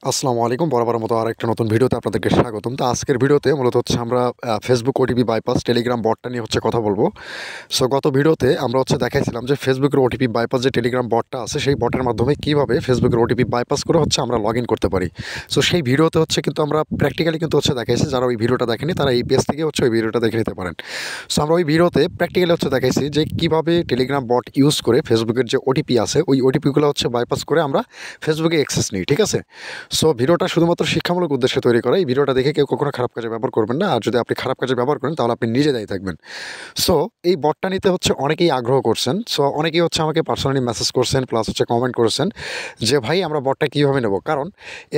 আসসালামু আলাইকুম। বরাবরের মতো আরেকটা নতুন ভিডিওতে আপনাদেরকে স্বাগতম। তো আজকের ভিডিওতে মূলত হচ্ছে আমরা ফেসবুক ওটিপি বাইপাস, টেলিগ্রাম বটটা নিয়ে হচ্ছে কথা বলব। সো গত ভিডিওতে আমরা হচ্ছে দেখাইছিলাম যে ফেসবুকের ওটিপি বাইপাস যে টেলিগ্রাম বটটা আছে, সেই বটের মাধ্যমে কীভাবে ফেসবুকের ওটিপি বাইপাস করে হচ্ছে আমরা লগ ইন করতে পারি। সো সেই ভিডিওতে হচ্ছে কিন্তু আমরা প্র্যাকটিক্যালি কিন্তু হচ্ছে দেখাইছি। যারা ওই ভিডিওটা দেখেনি তারা এই পেজ থেকে হচ্ছে ওই ভিডিওটা দেখে নিতে পারেন। সো আমরা ওই ভিডিওতে প্র্যাকটিক্যালি হচ্ছে দেখাইছি যে কীভাবে টেলিগ্রাম বট ইউজ করে ফেসবুকের যে ওটিপি আছে ওই ওটিপিগুলো হচ্ছে বাইপাস করে আমরা ফেসবুকে অ্যাক্সেস নিই, ঠিক আছে? সো ভিডিওটা শুধুমাত্র শিক্ষামূলক উদ্দেশ্যে তৈরি করা। এই ভিডিওটা দেখে কেউ কখনো খারাপ কাজে ব্যবহার করবেন না। আর যদি আপনি খারাপ কাজে ব্যবহার করেন তাহলে আপনি নিজে দায়ী থাকবেন। সো এই বটটা নিতে হচ্ছে অনেকেই আগ্রহ করছেন। সো অনেকেই হচ্ছে আমাকে পার্সোনালি মেসেজ করছেন, প্লাস হচ্ছে কমেন্ট করেছেন যে ভাই আমরা বটটা কীভাবে নেব। কারণ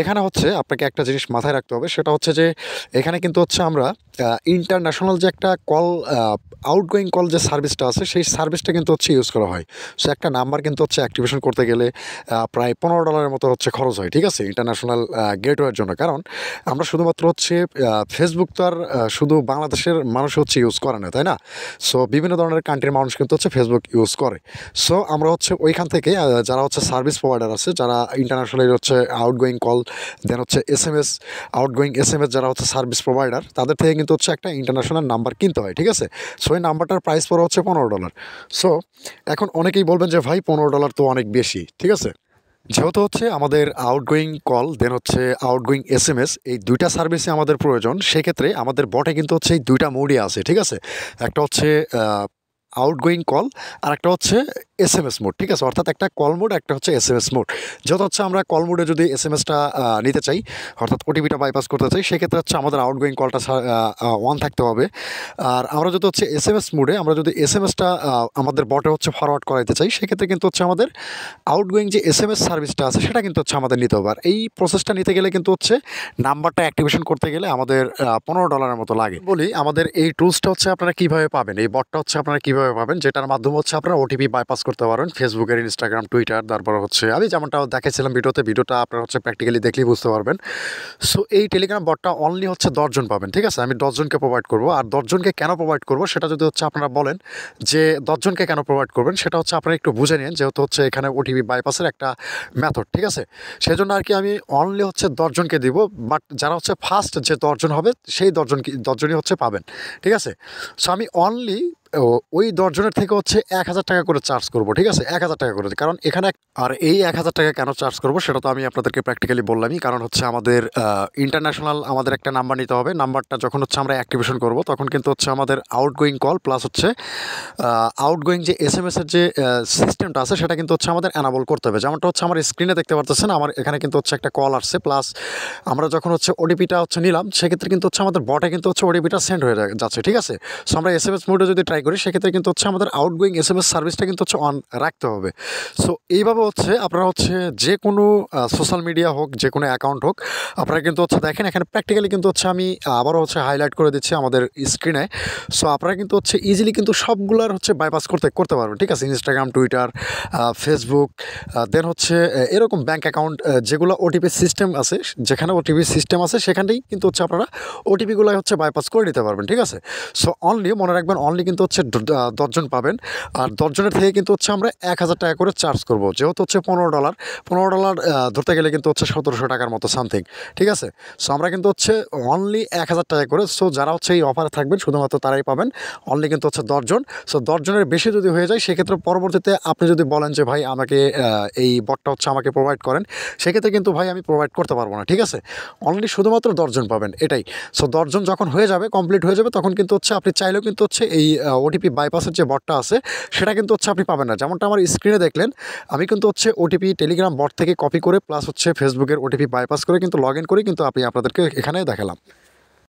এখানে হচ্ছে আপনাকে একটা জিনিস মাথায় রাখতে হবে, সেটা হচ্ছে যে এখানে কিন্তু হচ্ছে আমরা ইন্টারন্যাশনাল যে একটা কল, আউটগোয়িং কল যে সার্ভিসটা আছে সেই সার্ভিসটা কিন্তু হচ্ছে ইউজ করা হয়। সো একটা নাম্বার কিন্তু হচ্ছে অ্যাক্টিভেশন করতে গেলে প্রায় $15 মতো হচ্ছে খরচ হয়, ঠিক আছে, ইন্টারন্যাশনাল গেটওয়ের জন্য। কারণ আমরা শুধুমাত্র হচ্ছে ফেসবুক তো আর শুধু বাংলাদেশের মানুষ হচ্ছে ইউজ করে না, তাই না? সো বিভিন্ন ধরনের কান্ট্রির মানুষ কিন্তু হচ্ছে ফেসবুক ইউজ করে। সো আমরা হচ্ছে ওইখান থেকে যারা হচ্ছে সার্ভিস প্রোভাইডার আছে, যারা ইন্টারন্যাশনালি হচ্ছে আউটগোয়িং কল, দেন হচ্ছে SMS, আউটগোয়িং SMS যারা হচ্ছে সার্ভিস প্রোভাইডার, তাদের থেকে কিন্তু হচ্ছে একটা ইন্টারন্যাশনাল নাম্বার কিনতে হয়, ঠিক আছে? সো এই নাম্বারটার প্রাইস পড়ে হচ্ছে $15। সো এখন অনেকেই বলবেন যে ভাই $15 তো অনেক বেশি, ঠিক আছে? যেহেতু হচ্ছে আমাদের আউটগোয়িং কল, দেন হচ্ছে আউটগোয়িং SMS, এই দুইটা সার্ভিসই আমাদের প্রয়োজন। সেক্ষেত্রে আমাদের বটে কিন্তু হচ্ছে এই দুইটা মোডই আছে, ঠিক আছে? একটা হচ্ছে আউটগোয়িং কল, আর একটা হচ্ছে SMS মোড, ঠিক আছে? অর্থাৎ একটা কল মোড, একটা হচ্ছে SMS মোড। যেহেতু হচ্ছে আমরা কল মোডে যদি SMSটা নিতে চাই, অর্থাৎ ওটিপিটা বাইপাস করতে চাই, সেক্ষেত্রে হচ্ছে আমাদের আউটগোয়িং কলটা অন থাকতে হবে। আর আমরা যদি হচ্ছে SMS মোডে আমরা যদি SMSটা আমাদের বটে হচ্ছে ফরওয়ার্ড করাইতে চাই, সেক্ষেত্রে কিন্তু হচ্ছে আমাদের আউটগোয়িং যে SMS সার্ভিসটা আছে সেটা কিন্তু হচ্ছে আমাদের নিতে হবে। আর এই প্রসেসটা নিতে গেলে কিন্তু হচ্ছে নাম্বারটা অ্যাক্টিভেশন করতে গেলে আমাদের $15 মতো লাগে। বলি আমাদের এই টুলসটা হচ্ছে আপনারা কীভাবে পাবেন, এই বটটা হচ্ছে আপনারা কীভাবে পাবেন, যেটার মাধ্যমে হচ্ছে আপনারা ওটিপি বাইপাস করতে পারেন ফেসবুকের, ইনস্টাগ্রাম, টুইটার, তারপর হচ্ছে আমি যেমনটা দেখাচ্ছিলাম ভিডিওটা আপনারা হচ্ছে প্র্যাকটিক্যালি দেখলেই বুঝতে পারবেন। সো এই টেলিগ্রাম বটটা অনলি হচ্ছে 10 জন পাবেন, ঠিক আছে? আমি 10 জনকে প্রোভাইড করব। আর 10 জনকে কেন প্রোভাইড করব সেটা যদি হচ্ছে আপনারা বলেন যে 10 জনকে কেন প্রোভাইড করবেন, সেটা হচ্ছে আপনারা একটু বুঝে নিন। যেহেতু হচ্ছে এখানে ওটিপি বাইপাসের একটা মেথড, ঠিক আছে? সেজন্য আর কি আমি অনলি হচ্ছে 10 জনকে দিব। বাট যারা হচ্ছে ফার্স্ট যে 10 জন হবে সেই 10 জনই হচ্ছে পাবেন, ঠিক আছে? সো আমি অনলি ওই 10 জনের থেকে হচ্ছে $1000 করে চার্জ করব, ঠিক আছে? $1000 করে। কারণ এখানে আর এই $1000 কেন চার্জ করব সেটা তো আমি আপনাদেরকে প্র্যাকটিক্যালি বললামই। কারণ হচ্ছে আমাদের ইন্টারন্যাশনাল আমাদের একটা নাম্বার নিতে হবে। নাম্বারটা যখন হচ্ছে আমরা অ্যাক্টিভেশন করব তখন কিন্তু হচ্ছে আমাদের আউটগোয়িং কল প্লাস হচ্ছে আউটগোয়িং যে SMS-এর যে সিস্টেমটা আছে সেটা কিন্তু হচ্ছে আমাদের এনাবল করতে হবে। যেমনটা হচ্ছে আমার স্ক্রিনে দেখতে পারতেছেন, আমার এখানে কিন্তু হচ্ছে একটা কল আসছে, প্লাস আমরা যখন হচ্ছে ওটিপিটা হচ্ছে নিলাম, সেক্ষেত্রে কিন্তু হচ্ছে আমাদের বটে কিন্তু হচ্ছে ওটিপিটা সেন্ড হয়ে যাচ্ছে, ঠিক আছে? সো আমরা SMS মোডে যদি ট্রাই করি সেক্ষেত্রে কিন্তু হচ্ছে আমাদের আউটগোয়িং SMS সার্ভিসটা কিন্তু হচ্ছে অন রাখতে হবে। সো এইভাবে হচ্ছে আপনারা হচ্ছে যে কোনো সোশ্যাল মিডিয়া হোক, যে কোনো অ্যাকাউন্ট হোক, আপনারা কিন্তু হচ্ছে দেখেন এখানে প্র্যাকটিক্যালি কিন্তু হচ্ছে আমি আবারও হচ্ছে হাইলাইট করে দিচ্ছি আমাদের স্ক্রিনে। সো আপনারা কিন্তু হচ্ছে ইজিলি কিন্তু সবগুলার হচ্ছে বাইপাস করতে পারবেন, ঠিক আছে? ইনস্টাগ্রাম, টুইটার, ফেসবুক, দেন হচ্ছে এরকম ব্যাঙ্ক অ্যাকাউন্ট, যেগুলো ওটিপি সিস্টেম আছে, যেখানে ওটিপি সিস্টেম আছে সেখানেই কিন্তু হচ্ছে আপনারা ওটিপিগুলো হচ্ছে বাইপাস করে নিতে পারবেন, ঠিক আছে? সো অনলি মনে রাখবেন, অনলি কিন্তু হচ্ছে 10 জন পাবেন। আর 10 জনের থেকে কিন্তু হচ্ছে আমরা $1000 করে চার্জ করব। যেহেতু হচ্ছে $15 ধরতে গেলে কিন্তু হচ্ছে $1700 মতো সামথিং, ঠিক আছে? সো আমরা কিন্তু হচ্ছে অনলি $1000 করে। সো যারা হচ্ছে এই অফারে থাকবেন শুধুমাত্র তারাই পাবেন। অনলি কিন্তু হচ্ছে 10 জন। সো 10 জনের বেশি যদি হয়ে যায় সেক্ষেত্রে পরবর্তীতে আপনি যদি বলেন যে ভাই আমাকে এই বটটা হচ্ছে আমাকে প্রোভাইড করেন, সেক্ষেত্রে কিন্তু ভাই আমি প্রোভাইড করতে পারবো না, ঠিক আছে? অনলি শুধুমাত্র 10 জন পাবেন, এটাই। সো 10 জন যখন হয়ে যাবে, কমপ্লিট হয়ে যাবে, তখন কিন্তু হচ্ছে আপনি চাইলেও কিন্তু হচ্ছে এই ওটিপি বাইপাসের যে বটটা আছে সেটা কিন্তু হচ্ছে আপনি পাবেন না। যেমনটা আমার স্ক্রিনে দেখলেন, আমি কিন্তু হচ্ছে ওটিপি টেলিগ্রাম বট থেকে কপি করে প্লাস হচ্ছে ফেসবুকের ওটিপি বাইপাস করে কিন্তু লগ ইন করে কিন্তু আমি আপনাদেরকে এখানে দেখালাম।